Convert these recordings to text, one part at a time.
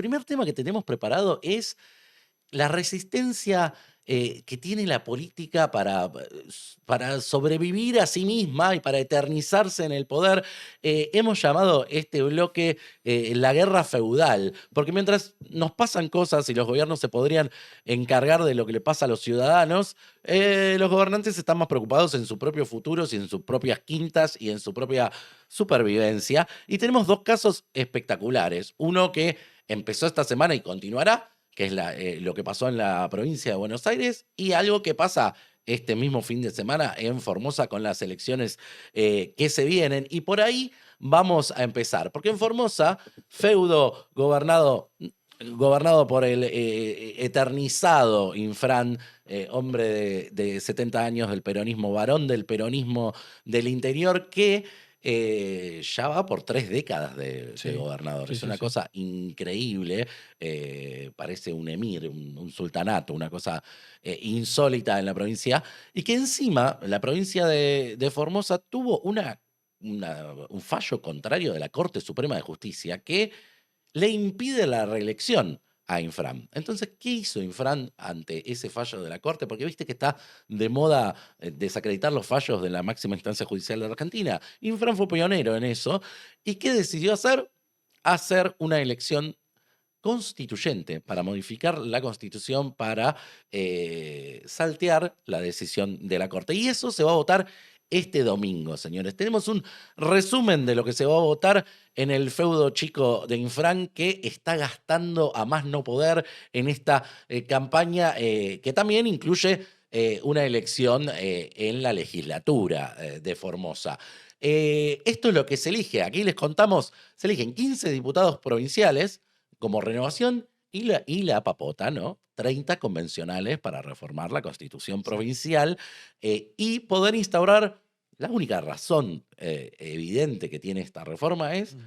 primer tema que tenemos preparado es la resistencia que tiene la política para sobrevivir a sí misma y para eternizarse en el poder. Hemos llamado este bloque la guerra feudal, porque mientras nos pasan cosas y los gobiernos se podrían encargar de lo que le pasa a los ciudadanos, los gobernantes están más preocupados en su propio futuro, y en sus propias quintas y en su propia supervivencia. Y tenemos dos casos espectaculares. Uno que empezó esta semana y continuará, que es lo que pasó en la provincia de Buenos Aires, y algo que pasa este mismo fin de semana en Formosa con las elecciones que se vienen. Y por ahí vamos a empezar, porque en Formosa, feudo gobernado por el eternizado Infran, hombre de 70 años del peronismo, varón del peronismo del interior, que ya va por 3 décadas de Sí, gobernador. sí, Es sí, una sí. cosa increíble. Parece un emir, un sultanato, una cosa insólita en la provincia. Y que encima la provincia de Formosa tuvo un fallo contrario de la Corte Suprema de Justicia que le impide la reelección a Infran. Entonces, ¿qué hizo Infran ante ese fallo de la Corte? Porque viste que está de moda desacreditar los fallos de la máxima instancia judicial de Argentina. Infran fue pionero en eso. ¿Y qué decidió hacer? Hacer una elección constituyente para modificar la constitución para saltear la decisión de la Corte. Y eso se va a votar este domingo, señores. Tenemos un resumen de lo que se va a votar en el feudo chico de Infran, que está gastando a más no poder en esta campaña que también incluye una elección en la legislatura de Formosa. Esto es lo que se elige. Aquí les contamos, se eligen 15 diputados provinciales como renovación y la papota, ¿no? 30 convencionales para reformar la constitución Exacto. provincial y poder instaurar. La única razón evidente que tiene esta reforma es Mm.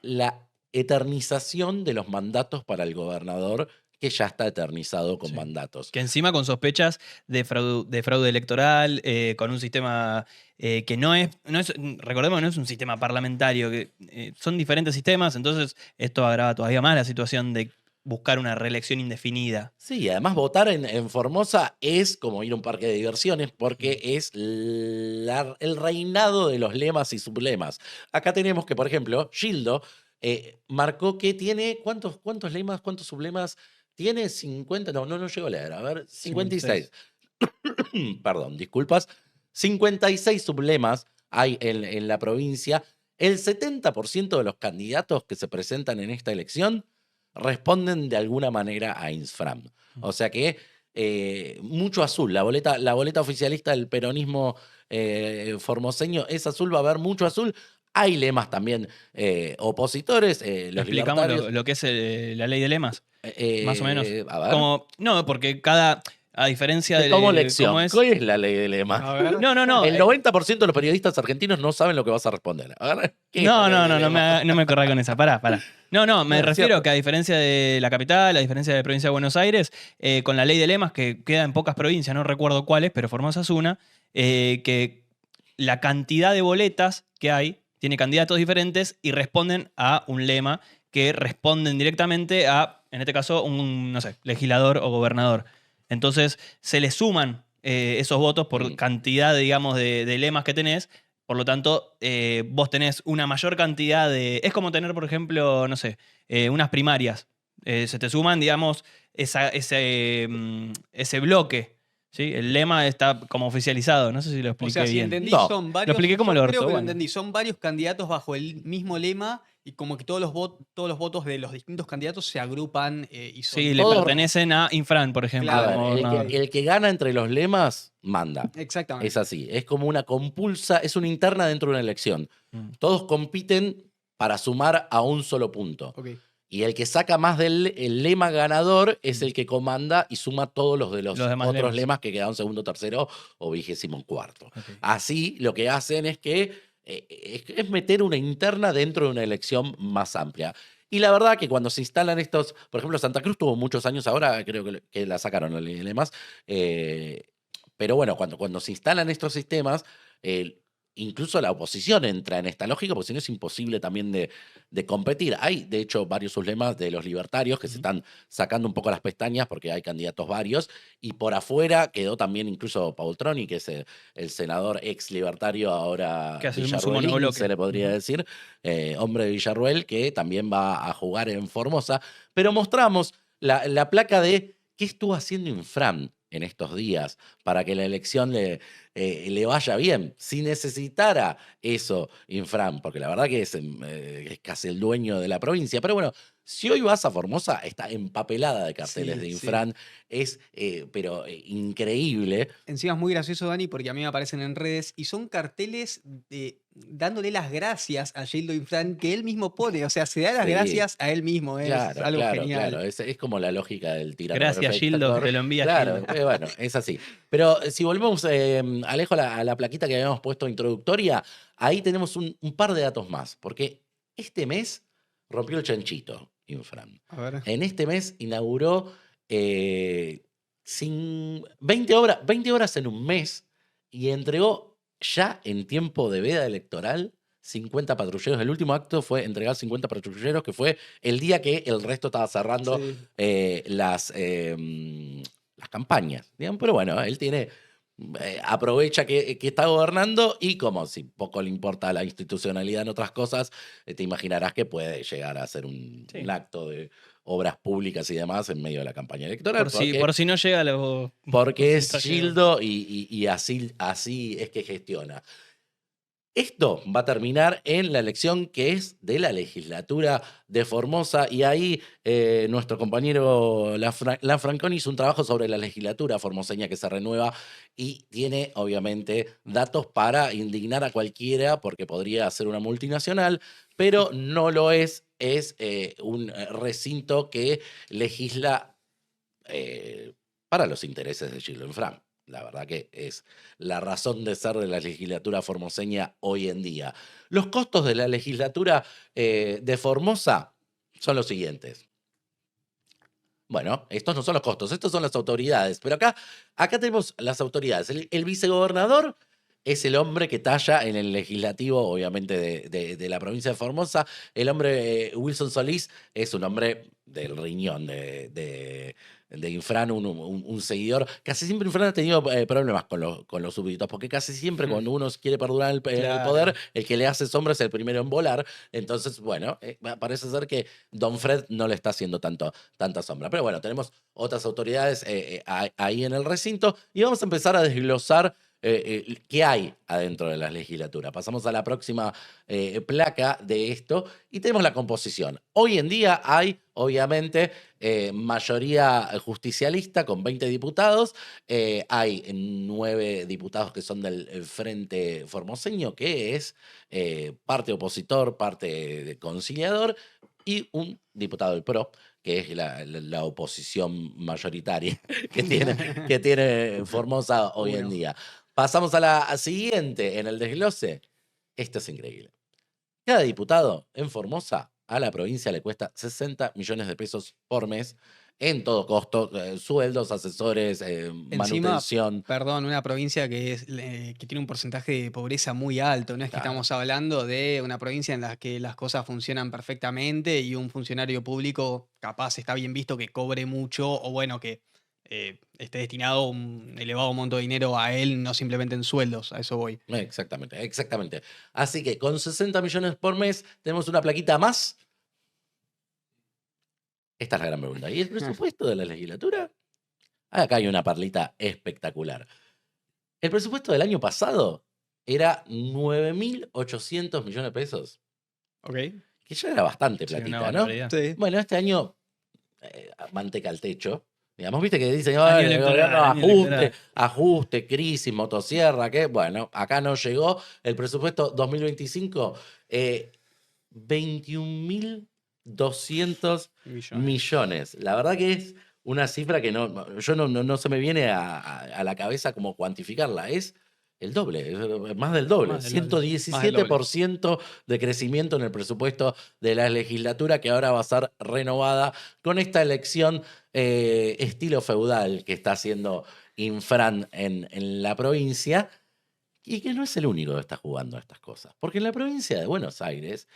la eternización de los mandatos para el gobernador, que ya está eternizado con Sí. mandatos. Que encima con sospechas de fraude electoral, con un sistema que recordemos que no es un sistema parlamentario, que son diferentes sistemas, entonces esto agrava todavía más la situación de buscar una reelección indefinida. Sí, y además votar en Formosa es como ir a un parque de diversiones porque Mm. es el reinado de los lemas y sublemas. Acá tenemos que, por ejemplo, Gildo marcó que tiene, ¿cuántos lemas, cuántos sublemas? Tiene 50, no llego a leer, a ver, 56. 56. Perdón, disculpas. 56 sublemas hay en la provincia. El 70% de los candidatos que se presentan en esta elección responden de alguna manera a Infran. Mm. O sea que mucho azul. La boleta oficialista del peronismo formoseño es azul, va a haber mucho azul. Hay lemas también opositores, los Explicamos libertarios. lo que es la ley de lemas, más o menos. A ver, Como, no, porque a diferencia te tomo de cómo lección. es. ¿Cuál es la ley de lemas? A ver. No, no, no. El 90% de los periodistas argentinos no saben lo que vas a responder. A ver, ¿qué es la No, ley no, de no, lemas? no me corra con esa. Pará, pará. No, no, me No, es refiero a cierto. que a diferencia de la capital, a diferencia de la provincia de Buenos Aires, con la ley de lemas, que queda en pocas provincias, no recuerdo cuáles, pero Formosa es una, que la cantidad de boletas que hay tiene candidatos diferentes y responden a un lema que responden directamente a, en este caso, un, no sé, legislador o gobernador. Entonces, se le suman esos votos por Mm. cantidad, digamos, de lemas que tenés. Por lo tanto, vos tenés una mayor cantidad de. Es como tener, por ejemplo, no sé, unas primarias. Se te suman, digamos, ese bloque. ¿Sí? El lema está como oficializado. No sé si lo O sea, expliqué si bien. entendí, No, son Lo varios, expliqué como el yo creo orto, que lo bueno. entendí, son varios candidatos bajo el mismo lema y como que todos los votos de los distintos candidatos se agrupan y Sí, son le todos. pertenecen a Infran, por ejemplo, A claro, ver, como el que, gobernador. ok, el que gana entre los lemas manda. Es exactamente. así. Es como una compulsa, es una interna dentro de una elección. Mm. Todos compiten para sumar a un solo punto. Ok. Y el que saca más del el lema ganador es Mm. el que comanda y suma todos los de Los los demás otros lemas. lemas que quedaron segundo, tercero o 24º. Ok. Así lo que hacen es que es meter una interna dentro de una elección más amplia. Y la verdad que cuando se instalan estos, por ejemplo, Santa Cruz tuvo muchos años ahora, creo que la sacaron la ley de lemas, pero bueno, cuando se instalan estos sistemas, eh, incluso la oposición entra en esta lógica, porque si no es imposible también de competir. Hay, de hecho, varios sublemas de los libertarios que se están sacando un poco las pestañas porque hay candidatos varios, y por afuera quedó también incluso Paul Troni, que es el senador ex libertario, ahora Que hacemos un villarruelín, monobloque. se le podría decir, hombre de Villarruel, que también va a jugar en Formosa. Pero mostramos la placa de qué estuvo haciendo Infran en estos días para que la elección le vaya bien. Si necesitara eso, Infran, porque la verdad que es casi el dueño de la provincia. Pero bueno, si hoy vas a Formosa, está empapelada de carteles Sí, de sí. Infran. Es, increíble. Encima es muy gracioso, Dani, porque a mí me aparecen en redes y son carteles dándole las gracias a Gildo Infran que él mismo pone. O sea, se da las Sí, gracias a él mismo. Es claro, algo claro, genial. claro. Es como la lógica del tirano Gracias, Gildo, que perfecto. te lo envía Claro, Gildo. bueno, es así. Pero si volvemos, Alejo, a la plaquita que habíamos puesto introductoria, ahí tenemos un par de datos más, porque este mes rompió el chanchito, Infran. A ver. En este mes inauguró 20 horas en un mes y entregó ya en tiempo de veda electoral 50 patrulleros. El último acto fue entregar 50 patrulleros, que fue el día que el resto estaba cerrando Sí. las campañas, digamos. Pero bueno, él aprovecha que está gobernando y como si poco le importa la institucionalidad en otras cosas, te imaginarás que puede llegar a hacer un Sí. acto de obras públicas y demás en medio de la campaña electoral. Por si no llega Porque es está Gildo y así es que gestiona. Esto va a terminar en la elección que es de la legislatura de Formosa, y ahí nuestro compañero Lanfranconi hizo un trabajo sobre la legislatura formoseña que se renueva y tiene obviamente datos para indignar a cualquiera porque podría ser una multinacional, pero no lo es un recinto que legisla para los intereses de Gildo Infran. La verdad que es la razón de ser de la legislatura formoseña hoy en día. Los costos de la legislatura de Formosa son los siguientes. Bueno, estos no son los costos, estos son las autoridades. Pero acá tenemos las autoridades. El vicegobernador es el hombre que talla en el legislativo, obviamente, de la provincia de Formosa. El hombre Wilson Solís es un hombre del riñón de Infran, un seguidor. Casi siempre Infran ha tenido problemas con los súbditos, porque casi siempre cuando uno quiere perdurar el Claro. poder, el que le hace sombra es el primero en volar. Entonces, bueno, parece ser que Don Fred no le está haciendo tanta sombra. Pero bueno, tenemos otras autoridades ahí en el recinto y vamos a empezar a desglosar qué hay adentro de la legislatura. Pasamos a la próxima placa de esto y tenemos la composición. Hoy en día hay, obviamente, mayoría justicialista con 20 diputados. Hay 9 diputados que son del Frente Formoseño, que es parte opositor, parte conciliador, y un diputado del PRO, que es la oposición mayoritaria que tiene Formosa hoy en Uno. día. Pasamos a la siguiente en el desglose. Esto es increíble. Cada diputado en Formosa a la provincia le cuesta 60 millones de pesos por mes en todo costo, sueldos, asesores, manutención. Perdón, una provincia que tiene un porcentaje de pobreza muy alto. No es que Claro. estamos hablando de una provincia en la que las cosas funcionan perfectamente y un funcionario público capaz está bien visto que cobre mucho o bueno, que esté destinado un elevado monto de dinero a él, no simplemente en sueldos. A eso voy. Exactamente, exactamente. Así que con 60 millones por mes tenemos una plaquita más. Esta es la gran pregunta. ¿Y el presupuesto de la legislatura? Acá hay una perlita espectacular. El presupuesto del año pasado era 9.800 millones de pesos, ¿Ok? que ya era bastante Sí, una platita, ¿no? barbaridad. Sí. Bueno, este año, manteca al techo. Digamos, viste que dicen, Año "Ay, el electoral, gobierno año electoral". ajuste, crisis, motosierra, que bueno, acá no llegó. El presupuesto 2025, 21.200 millones. La verdad que es una cifra que no se me viene a la cabeza como cuantificarla. Es el doble, es más del doble. Más del doble. 117% de crecimiento en el presupuesto de la legislatura, que ahora va a ser renovada con esta elección estilo feudal que está haciendo Infran en la provincia, Y que no es el único que está jugando a estas cosas. Porque en la provincia de Buenos Aires,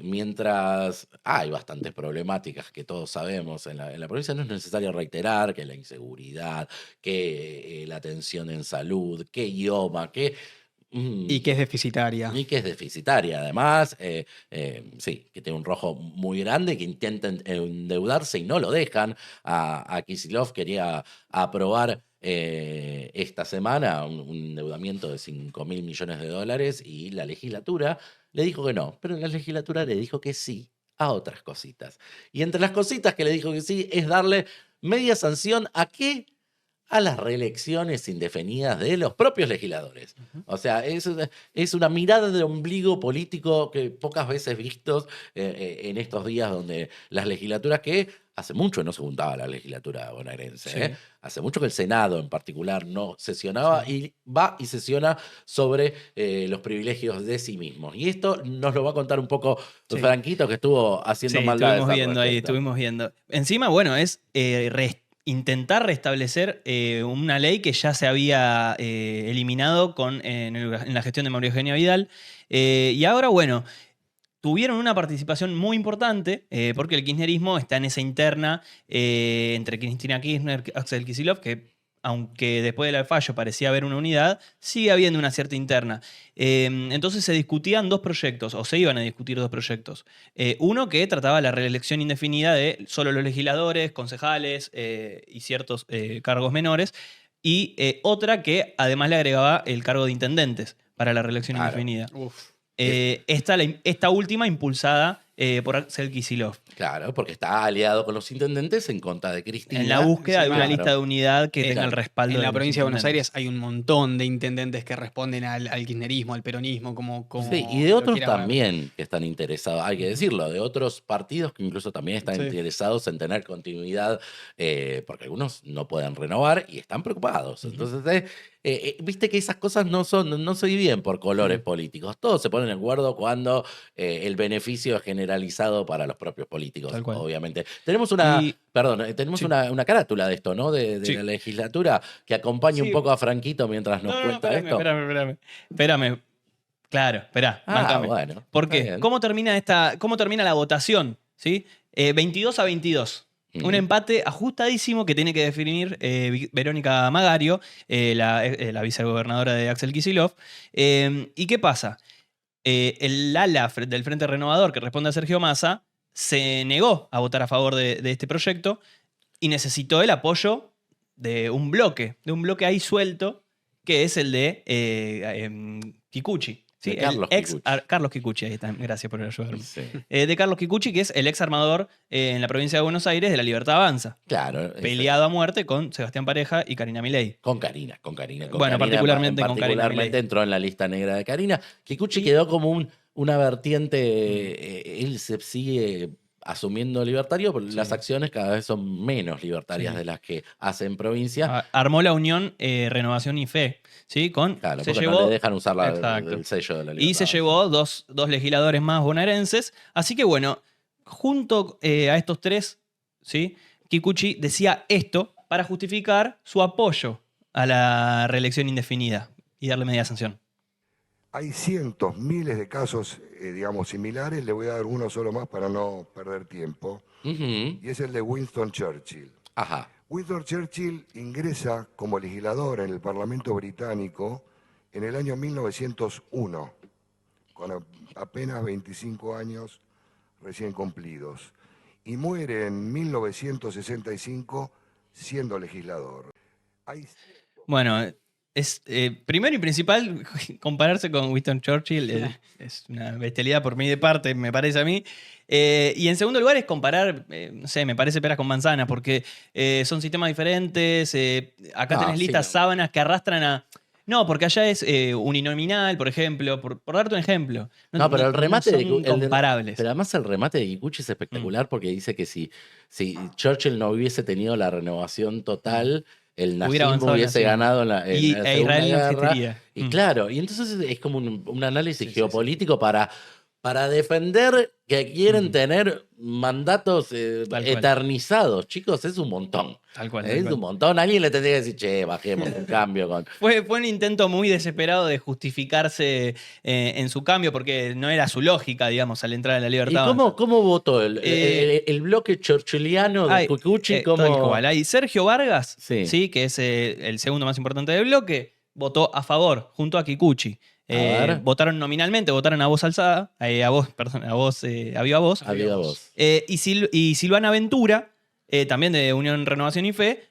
mientras hay bastantes problemáticas que todos sabemos en la provincia, no es necesario reiterar que la inseguridad, que la atención en salud, que idioma, que... Y que es deficitaria. Y que es deficitaria, además, sí, que tiene un rojo muy grande, que intenta endeudarse y no lo dejan. A Kicillof quería aprobar esta semana un endeudamiento de 5.000 millones de dólares y la legislatura le dijo que no, pero la legislatura le dijo que sí a otras cositas. Y entre las cositas que le dijo que sí es darle media sanción a qué, a las reelecciones indefinidas de los propios legisladores. O sea, es una mirada de ombligo político que pocas veces vistos en estos días donde las legislaturas, que hace mucho no se juntaba la legislatura bonaerense, Sí. hace mucho que el Senado en particular no sesionaba y va y sesiona sobre los privilegios de sí mismos. Y esto nos lo va a contar un poco Sí. Franquito, que estuvo haciendo Sí, maldades estuvimos al viendo ahí, respecto. estuvimos viendo. Encima, bueno, es intentar restablecer una ley que ya se había eliminado en la gestión de María Eugenia Vidal. Y ahora, bueno, tuvieron una participación muy importante porque el kirchnerismo está en esa interna entre Cristina Kirchner y Axel Kicillof, que aunque después del fallo parecía haber una unidad, sigue habiendo una cierta interna. Entonces se discutían dos proyectos, o se iban a discutir dos proyectos. Uno que trataba la reelección indefinida de solo los legisladores, concejales y ciertos cargos menores, y otra que además le agregaba el cargo de intendentes para la reelección Claro. indefinida. Uf. Esta última impulsada por Axel Kicillof, Claro, porque está aliado con los intendentes en contra de Cristina. en la búsqueda de una Claro. lista de unidad que tenga Claro. el respaldo En la los provincia de Buenos intendentes. Aires hay un montón de intendentes que responden al kirchnerismo, al peronismo, como Sí, y de lo otros quieras ver. también que están interesados, hay que decirlo, de otros partidos que incluso también están Sí. interesados en tener continuidad, porque algunos no pueden renovar y están preocupados. Ujú. Entonces, viste que esas cosas no se dividen por colores políticos. Todos se ponen de acuerdo cuando el beneficio es generalizado para los propios políticos, Tal cual. obviamente. Tenemos una, Y- perdón, tenemos sí. una carátula de esto, ¿no? De Sí. la legislatura que acompañe un Sí. poco a Franquito mientras nos cuenta esto. Espérame. Claro, esperá, bancame. Bueno. ¿Por está qué? bien. ¿Cómo termina la votación? ¿Sí? 22-22. Un Mm. empate ajustadísimo que tiene que definir Verónica Magario, la vicegobernadora de Axel Kicillof. ¿Y qué pasa? El ala del Frente Renovador, que responde a Sergio Massa, se negó a votar a favor de este proyecto y necesitó el apoyo de un bloque ahí suelto, que es el de Kikuchi. ¿sí? De Carlos Kikuchi. Carlos Kikuchi, ahí está, gracias por ayudarme. Sí. De Carlos Kikuchi, que es el ex armador en la provincia de Buenos Aires de la Libertad Avanza, Claro. peleado a muerte con Sebastián Pareja y Karina Milei. Con Karina. Bueno, particularmente con Karina particularmente Milei. entró en la lista negra de Karina. Kikuchi Y- quedó como una vertiente, él se sigue asumiendo libertario, pero las acciones cada vez son menos libertarias Sí. de las que hace en provincia. Armó la unión Renovación y Fe, ¿sí? Claro, se porque llevó, no le dejan usar Exacto. el sello de la libertad. Y se llevó dos legisladores más bonaerenses. Así que bueno, junto a estos tres, ¿sí? Kikuchi decía esto para justificar su apoyo a la reelección indefinida y darle media sanción. Hay cientos, miles de casos, digamos, similares. Le voy a dar uno solo más para no perder tiempo. Ujú. Y es el de Winston Churchill. Ajá. Winston Churchill ingresa como legislador en el Parlamento británico en el año 1901, con apenas 25 años recién cumplidos. Y muere en 1965 siendo legislador. Hay Bueno, es primero y principal, compararse con Winston Churchill es una bestialidad por mí de parte, me parece a mí. Y en segundo lugar es comparar, no sé, me parece peras con manzanas, porque son sistemas diferentes. Acá No, tenés sí, listas no. sábanas que arrastran a... No, porque allá es uninominal, por ejemplo, por darte un ejemplo. No, pero el remate no de son comparables. Pero además el remate de Kikuchi es espectacular porque dice que si Churchill no hubiese tenido la renovación total, el Hubiera nazismo avanzado el hubiese nazismo. ganado en la Y Segunda Israel no Guerra. existiría. Y claro, y entonces es como un análisis Sí, sí, sí. geopolítico para para defender que quieren tener mandatos Tal cual. eternizados. Chicos, es un montón. Tal cual. Es un montón. Alguien le tendría que decir, che, bajemos un cambio con... Fue un intento muy desesperado de justificarse en su cambio, porque no era su lógica, digamos, al entrar en la ¿Y Libertad cómo, Avanza. cómo votó el Eh, bloque churchilliano de Hay, Kikuchi? tal cual. Hay Sergio Vargas, Sí. que es el segundo más importante del bloque, votó a favor, junto a Kikuchi. A ver. Votaron nominalmente, votaron a voz alzada, a viva voz. A viva voz. Y Silvana Ventura, también de Unión Renovación y Fe,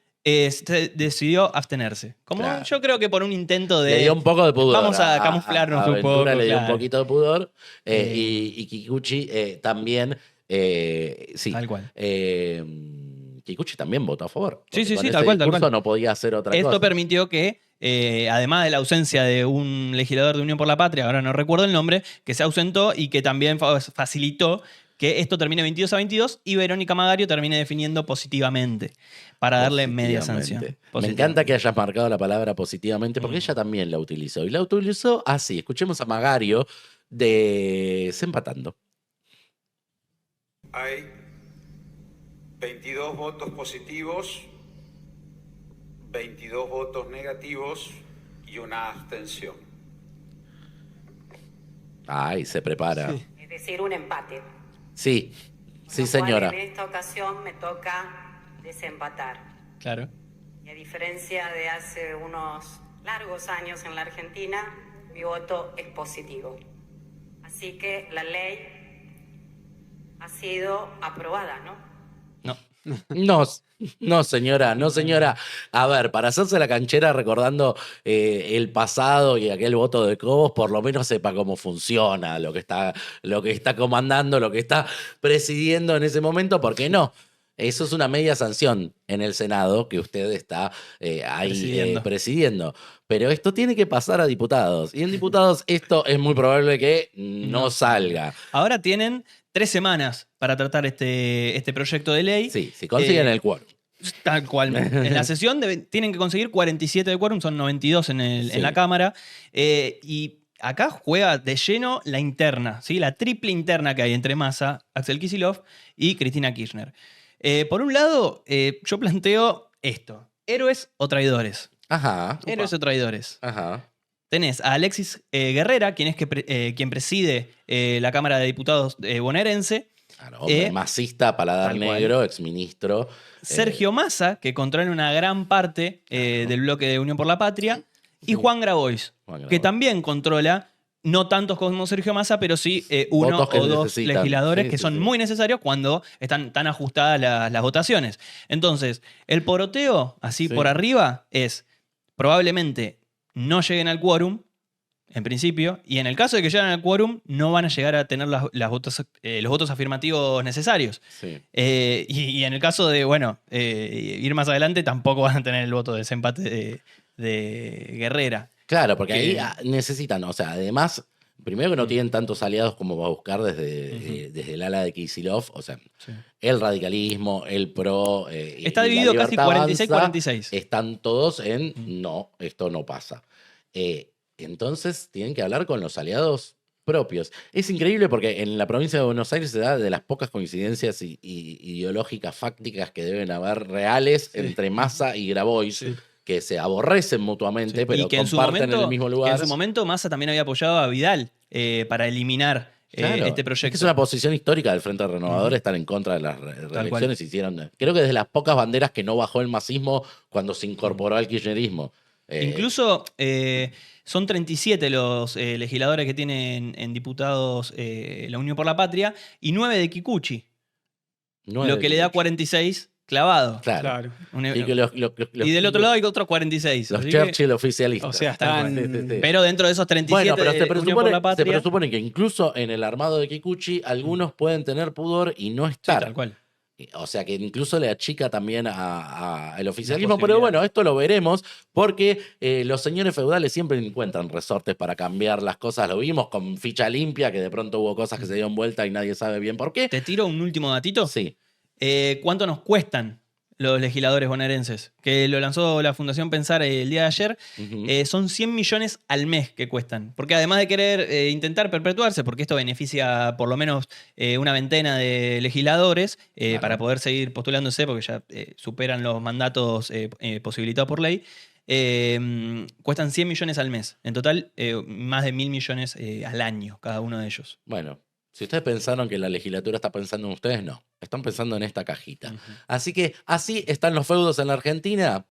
decidió abstenerse. Como Claro. yo creo que por un intento de... Le dio un poco de pudor. Vamos a camuflarnos a un poco. Ventura le dio un claro. poquito de pudor. Eh, Y Kikuchi también. Sí. Tal cual. Kikuchi también votó a favor. Sí, porque sí, con sí, ese tal cual, tal discurso cual. no podía hacer otra Esto cosa. permitió que, además de la ausencia de un legislador de Unión por la Patria, ahora no recuerdo el nombre, que se ausentó y que también facilitó que esto termine 22-22 y Verónica Magario termine definiendo positivamente para darle media sanción. Positivamente. Me encanta que hayas marcado la palabra positivamente porque ella también la utilizó. Y la utilizó así. Escuchemos a Magario de Desempatando. Hay 22 votos positivos, 22 votos negativos y una abstención. Ay, se prepara. Es decir, un empate. Sí, Con sí, lo cual, señora. en esta ocasión me toca desempatar. Claro. Y a diferencia de hace unos largos años en la Argentina, mi voto es positivo. Así que la ley ha sido aprobada, ¿no? No. No, señora, no, señora. A ver, para hacerse la canchera recordando el pasado y aquel voto de Cobos, por lo menos sepa cómo funciona lo que está comandando, lo que está presidiendo en ese momento, porque no. Eso es una media sanción en el Senado que usted está ahí presidiendo. Pero esto tiene que pasar a diputados. Y en diputados esto es muy probable que no salga. Ahora tienen 3 semanas para tratar este proyecto de ley. Sí, si consiguen el quórum. Tal cual. En la sesión tienen que conseguir 47 de quórum, son 92 en Sí. la Cámara. Y acá juega de lleno la interna, ¿sí? La triple interna que hay entre Massa, Axel Kicillof y Cristina Kirchner. Por un lado, yo planteo esto: héroes o traidores. Ajá. Héroes o traidores. Ajá. Tenés a Alexis Guerrera, quien preside la Cámara de Diputados bonaerense. Claro, hombre, masista, paladar tal cual. negro, exministro. Sergio Massa, que controla una gran parte del bloque de Unión por la Patria. Y Juan Grabois, Juan que Grabois. también controla, no tantos como Sergio Massa, pero sí uno Votos que o dos necesitan. legisladores Sí, que sí, son sí. muy necesarios cuando están tan ajustadas las votaciones. Entonces, el poroteo, así Sí. por arriba, es probablemente no lleguen al quórum, en principio, y en el caso de que lleguen al quórum, no van a llegar a tener los votos afirmativos necesarios. Sí. Y en el caso de, ir más adelante, tampoco van a tener el voto de desempate de Guerrera. Claro, porque Que- ahí necesitan, o sea, además, primero que no tienen tantos aliados como va a buscar desde el ala de Kicillof, o sea, el radicalismo, el PRO. Está y la dividido casi Libertad Avanza 46-46. Están todos en no, esto no pasa. Entonces tienen que hablar con los aliados propios. Es increíble porque en la provincia de Buenos Aires se da de las pocas coincidencias ideológicas, fácticas que deben haber reales entre Massa y Grabois, que se aborrecen mutuamente, pero Y que comparten en el mismo que lugar. en su momento Massa también había apoyado a Vidal para eliminar Claro, este es proyecto. que es una posición histórica del Frente Renovador estar en contra de las reelecciones. Creo que desde las pocas banderas que no bajó el masismo cuando se incorporó al kirchnerismo. Incluso son 37 los legisladores que tienen en diputados la Unión por la Patria y 9 de Kikuchi, lo que le da 46 clavado. Claro. Un- Y, que y del otro lado hay otros 46. los así Churchill oficialistas. O sea, están- Sí. pero dentro de esos 37 Bueno, pero de se Unión por la presupone, se Patria, presupone que incluso en el armado de Kikuchi algunos pueden tener pudor y no sí, estar. tal cual. O sea que incluso le achica también el oficialismo. La Pero posibilidad. bueno, esto lo veremos porque los señores feudales siempre encuentran resortes para cambiar las cosas. Lo vimos con Ficha Limpia, que de pronto hubo cosas que se dieron vuelta y nadie sabe bien por qué. Te tiro un último datito. Sí. ¿Cuánto nos cuestan los legisladores bonaerenses, que lo lanzó la Fundación Pensar el día de ayer. Ujú. Son 100 millones al mes que cuestan. Porque además de querer intentar perpetuarse, porque esto beneficia por lo menos una veintena de legisladores Claro. para poder seguir postulándose, porque ya superan los mandatos posibilitados por ley, cuestan 100 millones al mes. En total, más de 1.000 millones al año, cada uno de ellos. Bueno, si ustedes pensaron que la legislatura está pensando en ustedes, no. Están pensando en esta cajita. Ujú. Así que así están los feudos en la Argentina.